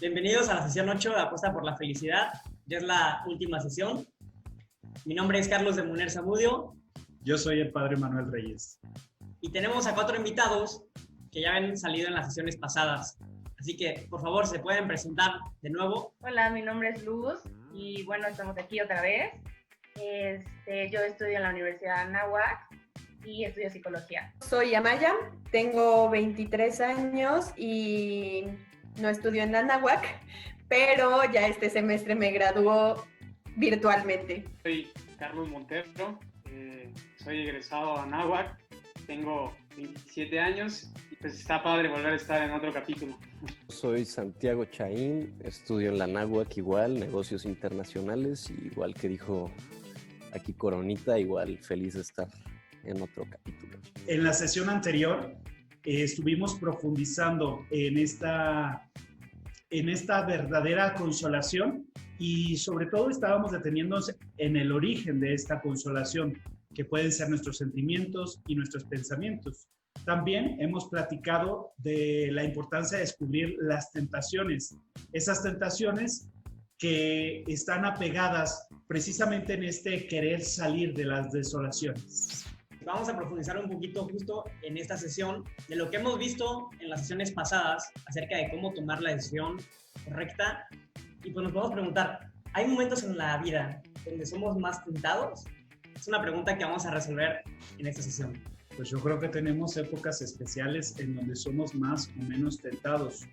Bienvenidos a la sesión 8 de Apuesta por la Felicidad. Ya es la última sesión. Mi nombre es Carlos de Muner Zamudio. Yo soy el padre Manuel Reyes. Y tenemos a 4 invitados que ya han salido en las sesiones pasadas. Así que, por favor, ¿se pueden presentar de nuevo? Hola, mi nombre es Luz y bueno, estamos aquí otra vez. Yo estudio en la Universidad de Anáhuac y estudio psicología. Soy Amaya, tengo 23 años y no estudio en la Anáhuac, pero ya este semestre me graduó virtualmente. Soy Carlos Montero, soy egresado a Anáhuac, tengo 27 años y pues está padre volver a estar en otro capítulo. Soy Santiago Chaín, estudio en la Anáhuac igual, negocios internacionales, y igual que dijo aquí Coronita, igual feliz de estar en otro capítulo. En la sesión anterior estuvimos profundizando en esta verdadera consolación y sobre todo estábamos deteniéndonos en el origen de esta consolación, que pueden ser nuestros sentimientos y nuestros pensamientos. También hemos platicado de la importancia de descubrir las tentaciones, esas tentaciones que están apegadas precisamente en este querer salir de las desolaciones. Vamos a profundizar un poquito justo en esta sesión de lo que hemos visto en las sesiones pasadas acerca de cómo tomar la decisión correcta. Y pues nos podemos preguntar, ¿hay momentos en la vida donde somos más tentados? Es una pregunta que vamos a resolver en esta sesión. Pues yo creo que tenemos épocas especiales en donde somos más o menos tentados.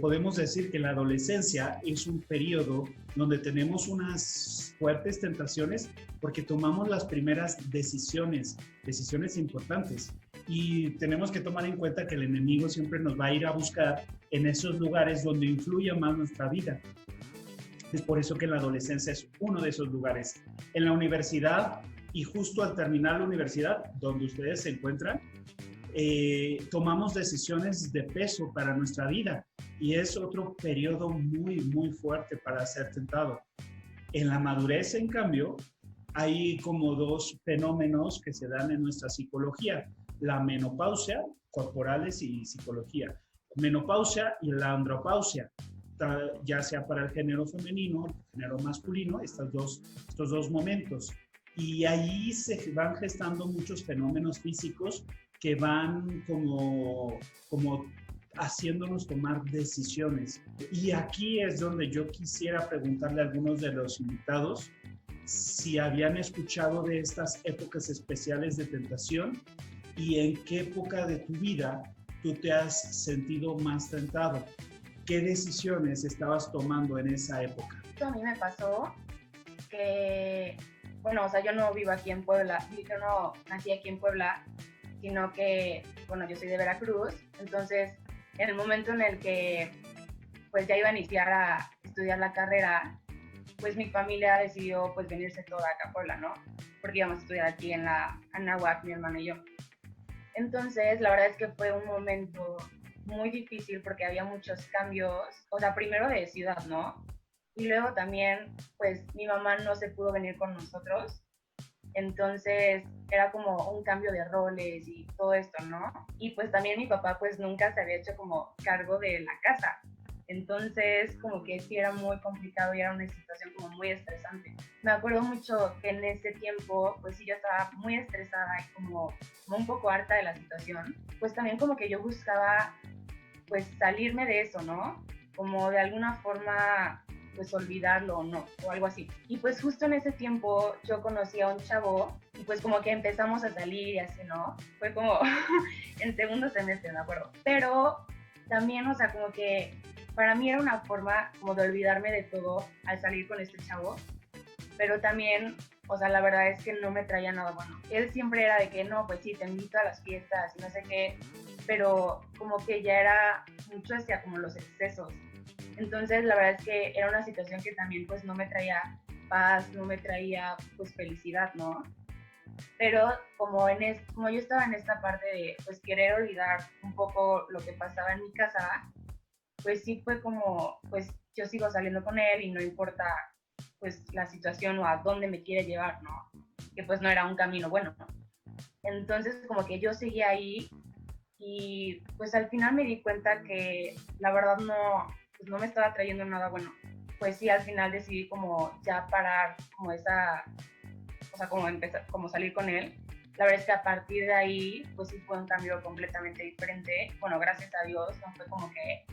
Podemos decir que la adolescencia es un periodo donde tenemos unas fuertes tentaciones porque tomamos las primeras decisiones importantes. Y tenemos que tomar en cuenta que el enemigo siempre nos va a ir a buscar en esos lugares donde influya más nuestra vida. Es por eso que la adolescencia es uno de esos lugares. En la universidad, y justo al terminar la universidad, donde ustedes se encuentran, tomamos decisiones de peso para nuestra vida y es otro periodo muy, muy fuerte para ser tentado. En la madurez, en cambio, hay como dos fenómenos que se dan en nuestra psicología: la menopausia, corporales y psicología. Menopausia y la andropausia, ya sea para el género femenino, el género masculino, estos dos momentos. Y ahí se van gestando muchos fenómenos físicos que van como haciéndonos tomar decisiones. Y aquí es donde yo quisiera preguntarle a algunos de los invitados si habían escuchado de estas épocas especiales de tentación y en qué época de tu vida tú te has sentido más tentado. ¿Qué decisiones estabas tomando en esa época? A mí me pasó que, bueno, o sea, yo no vivo aquí en Puebla, yo no nací aquí en Puebla, sino que, bueno, yo soy de Veracruz. Entonces, en el momento en el que pues ya iba a iniciar a estudiar la carrera, pues mi familia decidió pues venirse toda acá a Puebla, ¿no? Porque íbamos a estudiar aquí en la Anáhuac, mi hermano y yo. Entonces, la verdad es que fue un momento muy difícil porque había muchos cambios, o sea, primero de ciudad, ¿no? Y luego también, pues mi mamá no se pudo venir con nosotros, entonces era como un cambio de roles y todo esto, ¿no? Y pues también mi papá pues nunca se había hecho como cargo de la casa, entonces como que sí era muy complicado y era una situación como muy estresante. Me acuerdo mucho que en ese tiempo pues sí yo estaba muy estresada y como un poco harta de la situación, pues también como que yo buscaba pues salirme de eso, ¿no? Como de alguna forma pues olvidarlo o no, o algo así. Y pues justo en ese tiempo yo conocí a un chavo y pues como que empezamos a salir y así, ¿no? Fue como en segundo semestre, me acuerdo. Pero también, o sea, como que para mí era una forma como de olvidarme de todo al salir con este chavo, pero también, o sea, la verdad es que no me traía nada bueno. Él siempre era de que no, pues sí, te invito a las fiestas y no sé qué, pero como que ya era mucho hacia como los excesos. Entonces, la verdad es que era una situación que también pues no me traía paz, no me traía pues felicidad, ¿no? Pero como yo estaba en esta parte de pues querer olvidar un poco lo que pasaba en mi casa, pues sí fue como, pues yo sigo saliendo con él y no importa pues la situación o a dónde me quiere llevar, ¿no? Que pues no era un camino bueno, ¿no? Entonces como que yo seguía ahí y pues al final me di cuenta que la verdad pues no me estaba trayendo nada bueno. Pues sí, al final decidí como ya parar como esa, o sea, como empezar, como salir con él. La verdad es que a partir de ahí, pues sí fue un cambio completamente diferente. Bueno, gracias a Dios, no fue como que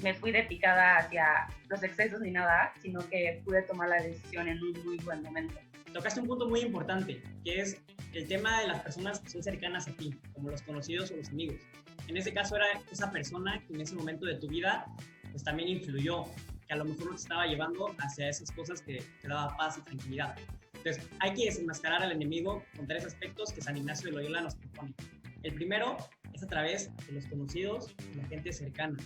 me fui de picada hacia los excesos ni nada, sino que pude tomar la decisión en un muy buen momento. Tocaste un punto muy importante, que es el tema de las personas que son cercanas a ti, como los conocidos o los amigos. En ese caso era esa persona que en ese momento de tu vida pues también influyó, que a lo mejor te estaba llevando hacia esas cosas que te daba paz y tranquilidad. Entonces, hay que desenmascarar al enemigo con 3 aspectos que San Ignacio de Loyola nos propone. El primero es a través de los conocidos y la gente cercana.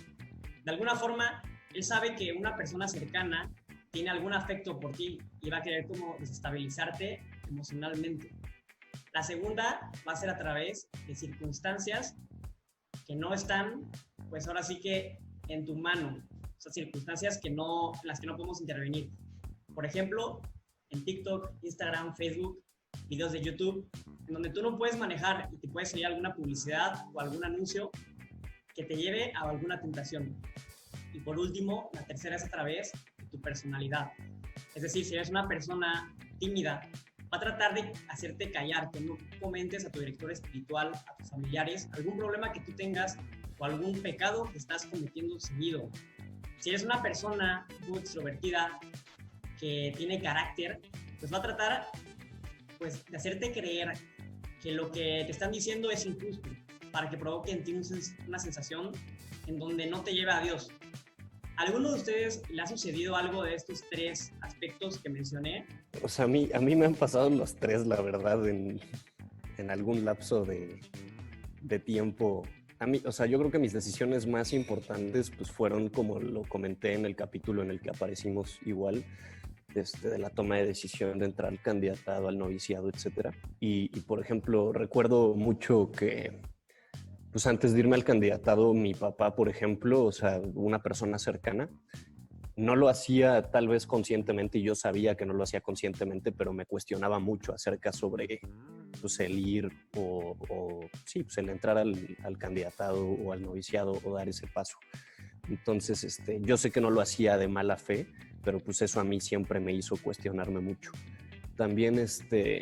De alguna forma, él sabe que una persona cercana tiene algún afecto por ti y va a querer como desestabilizarte emocionalmente. La segunda va a ser a través de circunstancias que no están, pues ahora sí que en tu mano. O sea, circunstancias en las que no podemos intervenir. Por ejemplo, en TikTok, Instagram, Facebook, videos de YouTube, en donde tú no puedes manejar y te puede salir alguna publicidad o algún anuncio que te lleve a alguna tentación. Y por último, la tercera es a través de tu personalidad. Es decir, si eres una persona tímida, va a tratar de hacerte callar, que no comentes a tu director espiritual, a tus familiares, algún problema que tú tengas o algún pecado que estás cometiendo seguido. Si eres una persona muy extrovertida, que tiene carácter, pues va a tratar pues, de hacerte creer que lo que te están diciendo es injusto, para que provoque en ti una sensación en donde no te lleve a Dios. ¿A alguno de ustedes le ha sucedido algo de estos 3 aspectos que mencioné? O sea, a mí me han pasado los 3, la verdad, en algún lapso de tiempo. A mí, o sea, yo creo que mis decisiones más importantes pues fueron, como lo comenté en el capítulo en el que aparecimos igual, de la toma de decisión de entrar al candidatado, al noviciado, etc. Y, por ejemplo, recuerdo mucho que pues antes de irme al candidatado, mi papá, por ejemplo, o sea, una persona cercana, no lo hacía tal vez conscientemente, y yo sabía que no lo hacía conscientemente, pero me cuestionaba mucho acerca sobre pues, el ir sí, pues, el entrar al candidatado o al noviciado o dar ese paso. Entonces, yo sé que no lo hacía de mala fe, pero pues eso a mí siempre me hizo cuestionarme mucho. También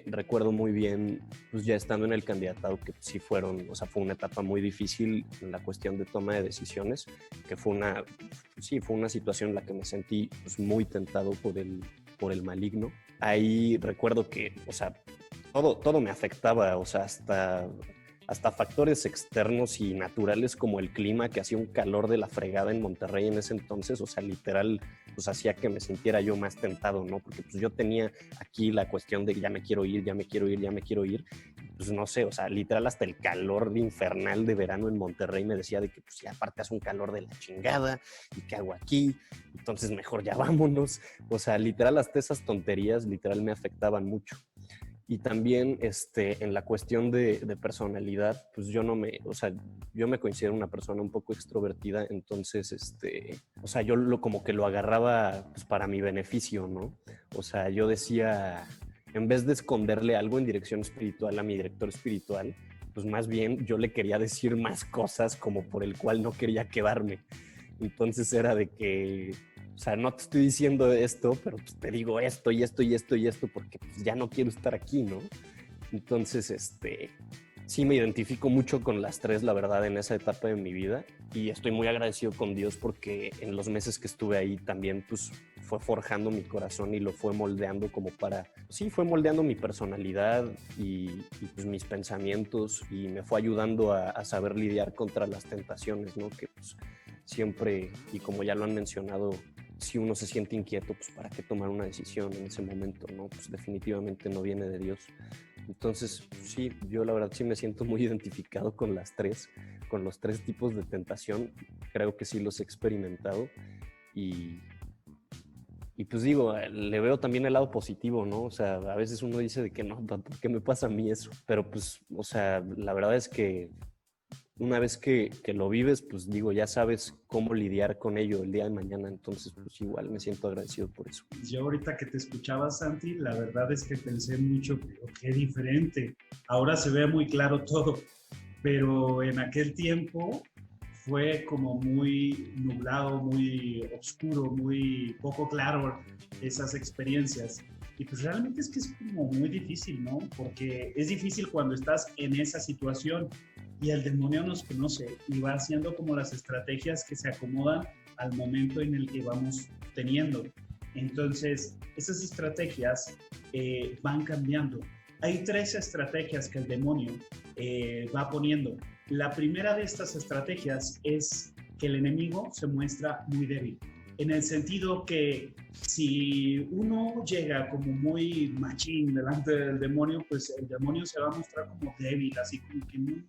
recuerdo muy bien, pues ya estando en el candidatado, que sí fue una etapa muy difícil en la cuestión de toma de decisiones, que fue una situación en la que me sentí pues, muy tentado por el maligno. Ahí recuerdo que, o sea, todo me afectaba, o sea, hasta factores externos y naturales como el clima, que hacía un calor de la fregada en Monterrey en ese entonces, o sea, literal, pues hacía que me sintiera yo más tentado, ¿no? Porque pues yo tenía aquí la cuestión de ya me quiero ir, pues no sé, o sea, literal hasta el calor infernal de verano en Monterrey me decía de que pues ya aparte hace un calor de la chingada, ¿y qué hago aquí? Entonces mejor ya vámonos, o sea, literal hasta esas tonterías literal me afectaban mucho. Y también en la cuestión de personalidad, pues yo me considero una persona un poco extrovertida, entonces, o sea, yo como que lo agarraba pues, para mi beneficio, ¿no? O sea, yo decía, en vez de esconderle algo en dirección espiritual a mi director espiritual, pues más bien yo le quería decir más cosas como por el cual no quería quedarme. Entonces era de que... O sea, no te estoy diciendo esto, pero pues te digo esto y esto y esto y esto porque pues, ya no quiero estar aquí, ¿no? Entonces, sí me identifico mucho con las 3, la verdad, en esa etapa de mi vida. Y estoy muy agradecido con Dios porque en los meses que estuve ahí también, pues, fue forjando mi corazón y lo fue moldeando como fue moldeando mi personalidad y pues mis pensamientos y me fue ayudando a saber lidiar contra las tentaciones, ¿no? Que pues siempre, y como ya lo han mencionado, si uno se siente inquieto, pues para qué tomar una decisión en ese momento, ¿no? Pues definitivamente no viene de Dios. Entonces, sí, yo la verdad sí me siento muy identificado con con los 3 tipos de tentación. Creo que sí los he experimentado y pues digo, le veo también el lado positivo, ¿no? O sea, a veces uno dice de que no, ¿por qué me pasa a mí eso? Pero pues, o sea, la verdad es que una vez que lo vives, pues digo, ya sabes cómo lidiar con ello el día de mañana, entonces pues igual me siento agradecido por eso. Yo ahorita que te escuchaba, Santi, la verdad es que pensé mucho, pero qué diferente. Ahora se ve muy claro todo, pero en aquel tiempo fue como muy nublado, muy oscuro, muy poco claro esas experiencias. Y pues realmente es que es como muy difícil, ¿no? Porque es difícil cuando estás en esa situación y el demonio nos conoce y va haciendo como las estrategias que se acomodan al momento en el que vamos teniendo. Entonces, esas estrategias van cambiando. Hay 3 estrategias que el demonio va poniendo. La primera de estas estrategias es que el enemigo se muestra muy débil, en el sentido que si uno llega como muy machín delante del demonio, pues el demonio se va a mostrar como débil, así como que no,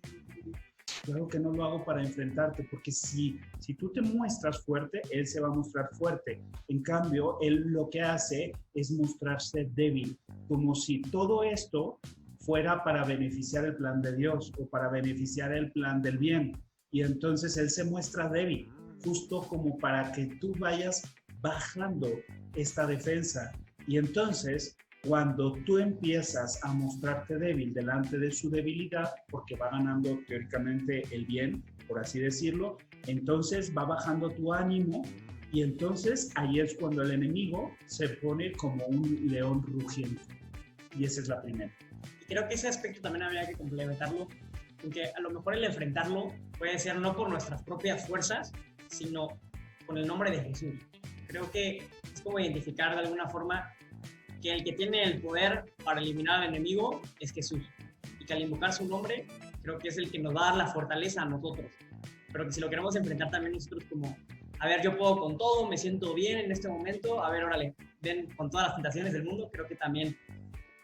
claro que no lo hago para enfrentarte, porque si tú te muestras fuerte, él se va a mostrar fuerte. En cambio, él lo que hace es mostrarse débil, como si todo esto fuera para beneficiar el plan de Dios o para beneficiar el plan del bien. Y entonces él se muestra débil, justo como para que tú vayas bajando esta defensa. Y entonces, cuando tú empiezas a mostrarte débil delante de su debilidad, porque va ganando teóricamente el bien, por así decirlo, entonces va bajando tu ánimo y entonces ahí es cuando el enemigo se pone como un león rugiente. Y esa es la primera. Y creo que ese aspecto también habría que complementarlo, porque a lo mejor el enfrentarlo puede ser no por nuestras propias fuerzas, sino con el nombre de Jesús. Creo que es como identificar de alguna forma que el que tiene el poder para eliminar al enemigo es Jesús, y que al invocar su nombre, creo que es el que nos va a dar la fortaleza a nosotros, pero que si lo queremos enfrentar también nosotros como, a ver, yo puedo con todo, me siento bien en este momento, a ver, órale, ven con todas las tentaciones del mundo, creo que también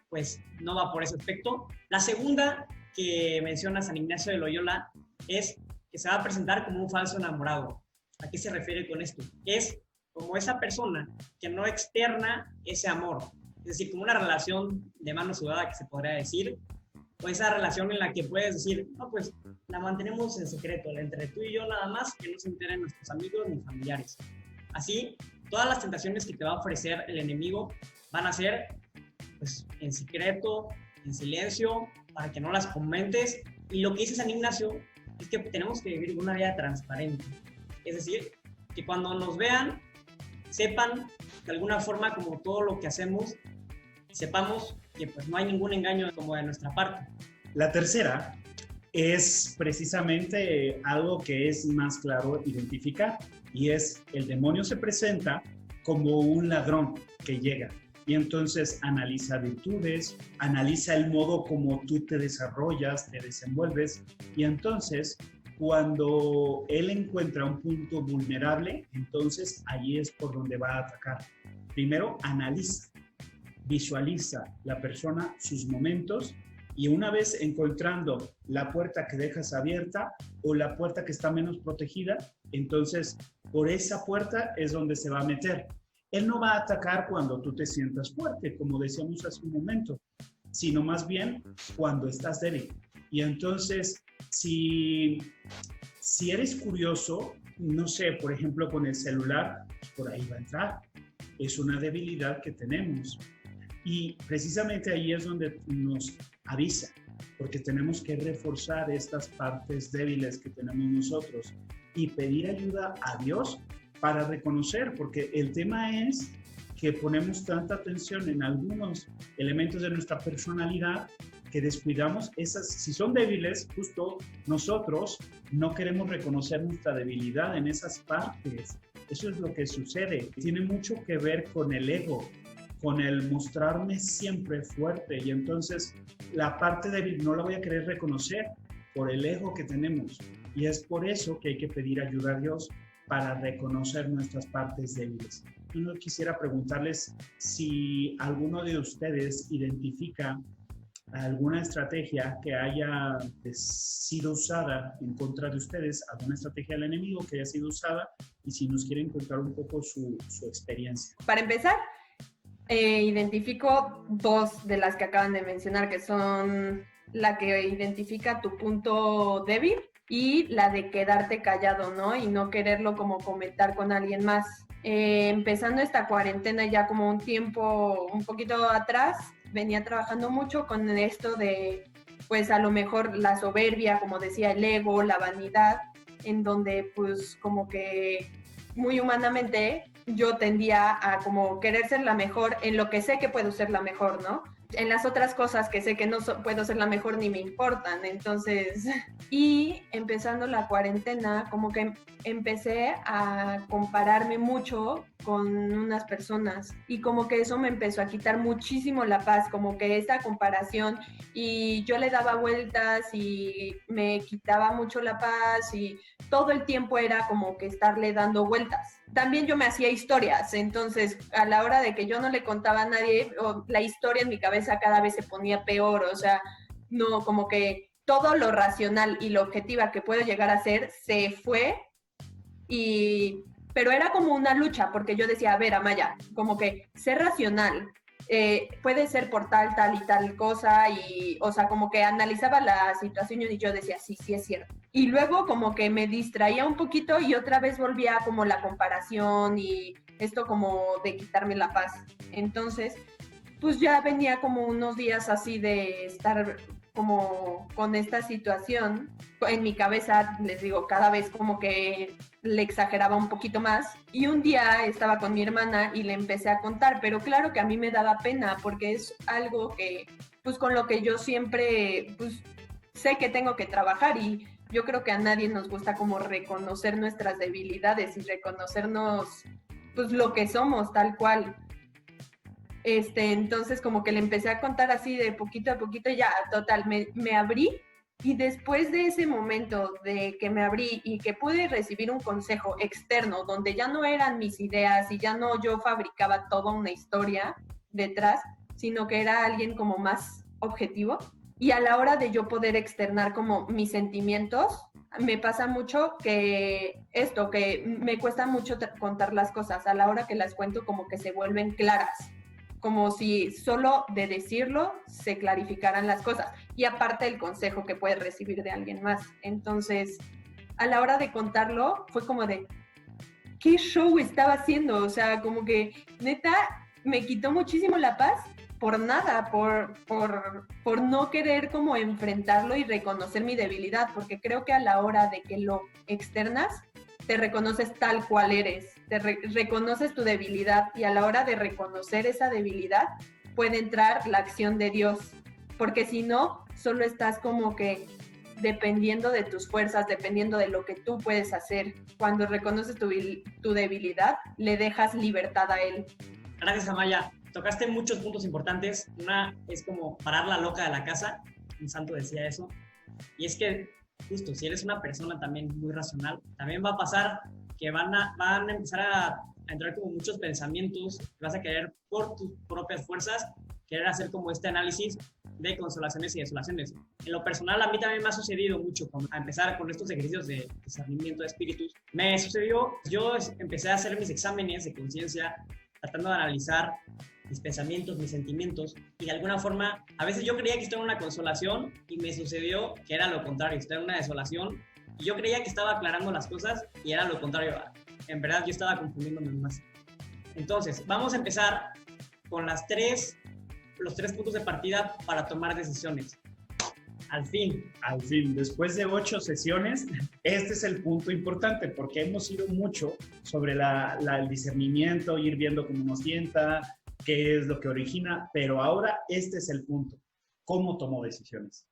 pues no va por ese aspecto. La segunda que menciona San Ignacio de Loyola es que se va a presentar como un falso enamorado. ¿A qué se refiere con esto? Es como esa persona que no externa ese amor, es decir, como una relación de mano sudada que se podría decir, o esa relación en la que puedes decir, no, pues la mantenemos en secreto, entre tú y yo nada más, que no se enteren nuestros amigos ni familiares. Así, todas las tentaciones que te va a ofrecer el enemigo van a ser pues, en secreto, en silencio, para que no las comentes. Y lo que dice San Ignacio es que tenemos que vivir una vida transparente. Es decir, que cuando nos vean, sepan de alguna forma como todo lo que hacemos, sepamos que pues no hay ningún engaño como de nuestra parte. La tercera es precisamente algo que es más claro identificar, y es el demonio se presenta como un ladrón que llega y entonces analiza virtudes, analiza el modo como tú te desarrollas, te desenvuelves, y entonces cuando él encuentra un punto vulnerable, entonces ahí es por donde va a atacar. Primero analiza, visualiza la persona, sus momentos, y una vez encontrando la puerta que dejas abierta o la puerta que está menos protegida, entonces por esa puerta es donde se va a meter. Él no va a atacar cuando tú te sientas fuerte, como decíamos hace un momento, sino más bien cuando estás débil. Y entonces, si eres curioso, no sé, por ejemplo, con el celular, por ahí va a entrar. Es una debilidad que tenemos. Y precisamente ahí es donde nos avisa, porque tenemos que reforzar estas partes débiles que tenemos nosotros y pedir ayuda a Dios para reconocer, porque el tema es que ponemos tanta atención en algunos elementos de nuestra personalidad que descuidamos esas, si son débiles, justo nosotros no queremos reconocer nuestra debilidad en esas partes. Eso es lo que sucede. Tiene mucho que ver con el ego, con el mostrarme siempre fuerte, y entonces la parte débil no la voy a querer reconocer por el ego que tenemos, y es por eso que hay que pedir ayuda a Dios para reconocer nuestras partes débiles. Yo quisiera preguntarles si alguno de ustedes identifica alguna estrategia que haya sido usada en contra de ustedes, alguna estrategia del enemigo que haya sido usada, y si nos quieren contar un poco su experiencia. Para empezar, identifico dos de las que acaban de mencionar, que son la que identifica tu punto débil y la de quedarte callado, ¿no? Y no quererlo como comentar con alguien más. Empezando esta cuarentena ya como un tiempo un poquito atrás, venía trabajando mucho con esto de, pues a lo mejor la soberbia, como decía, el ego, la vanidad, en donde pues como que muy humanamente yo tendía a como querer ser la mejor en lo que sé que puedo ser la mejor, ¿no? En las otras cosas que sé que no puedo ser la mejor ni me importan, entonces... Y empezando la cuarentena, como que empecé a compararme mucho con unas personas y como que eso me empezó a quitar muchísimo la paz, como que esa comparación, y yo le daba vueltas y me quitaba mucho la paz y todo el tiempo era como que estarle dando vueltas. También yo me hacía historias, entonces a la hora de que yo no le contaba a nadie, la historia en mi cabeza cada vez se ponía peor, o sea, no, como que todo lo racional y lo objetiva que puedo llegar a ser se fue, pero era como una lucha, porque yo decía, a ver, Amaya, como que ser racional, puede ser por tal y tal cosa, y, o sea, como que analizaba la situación y yo decía, sí, sí es cierto. Y luego como que me distraía un poquito y otra vez volvía como la comparación y esto como de quitarme la paz. Entonces, pues ya venía como unos días así de estar como con esta situación en mi cabeza, les digo, cada vez como que le exageraba un poquito más, y un día estaba con mi hermana y le empecé a contar, pero claro que a mí me daba pena porque es algo que, pues con lo que yo siempre, pues sé que tengo que trabajar, y yo creo que a nadie nos gusta como reconocer nuestras debilidades y reconocernos, pues lo que somos tal cual. Entonces como que le empecé a contar así de poquito a poquito, ya total, me abrí, y después de ese momento de que me abrí y que pude recibir un consejo externo donde ya no eran mis ideas y ya no yo fabricaba toda una historia detrás, sino que era alguien como más objetivo, y a la hora de yo poder externar como mis sentimientos, me pasa mucho que me cuesta mucho contar las cosas, a la hora que las cuento como que se vuelven claras, como si solo de decirlo se clarificaran las cosas, y aparte el consejo que puedes recibir de alguien más. Entonces, a la hora de contarlo, fue como de, ¿qué show estaba haciendo? O sea, como que neta me quitó muchísimo la paz por nada, por no querer como enfrentarlo y reconocer mi debilidad, porque creo que a la hora de que lo externas, te reconoces tal cual eres, reconoces tu debilidad, y a la hora de reconocer esa debilidad puede entrar la acción de Dios, porque si no, solo estás como que dependiendo de tus fuerzas, dependiendo de lo que tú puedes hacer. Cuando reconoces tu debilidad, le dejas libertad a Él. Gracias, Amaya. Tocaste muchos puntos importantes. Una es como parar la loca de la casa. Un santo decía eso. Y es que justo, si eres una persona también muy racional, también va a pasar que van a empezar a entrar como muchos pensamientos, que vas a querer por tus propias fuerzas, querer hacer como este análisis de consolaciones y desolaciones. En lo personal, a mí también me ha sucedido mucho, a empezar con estos ejercicios de discernimiento de espíritus. Me sucedió, yo empecé a hacer mis exámenes de conciencia, tratando de analizar mis pensamientos, mis sentimientos, y de alguna forma, a veces yo creía que estaba en una consolación y me sucedió que era lo contrario, estaba en una desolación, y yo creía que estaba aclarando las cosas y era lo contrario. En verdad yo estaba confundiéndome más. Entonces, vamos a empezar con los tres puntos de partida para tomar decisiones. Al fin, después de 8 sesiones, este es el punto importante, porque hemos ido mucho sobre el discernimiento, ir viendo cómo nos sienta, qué es lo que origina, pero ahora este es el punto. ¿Cómo tomo decisiones?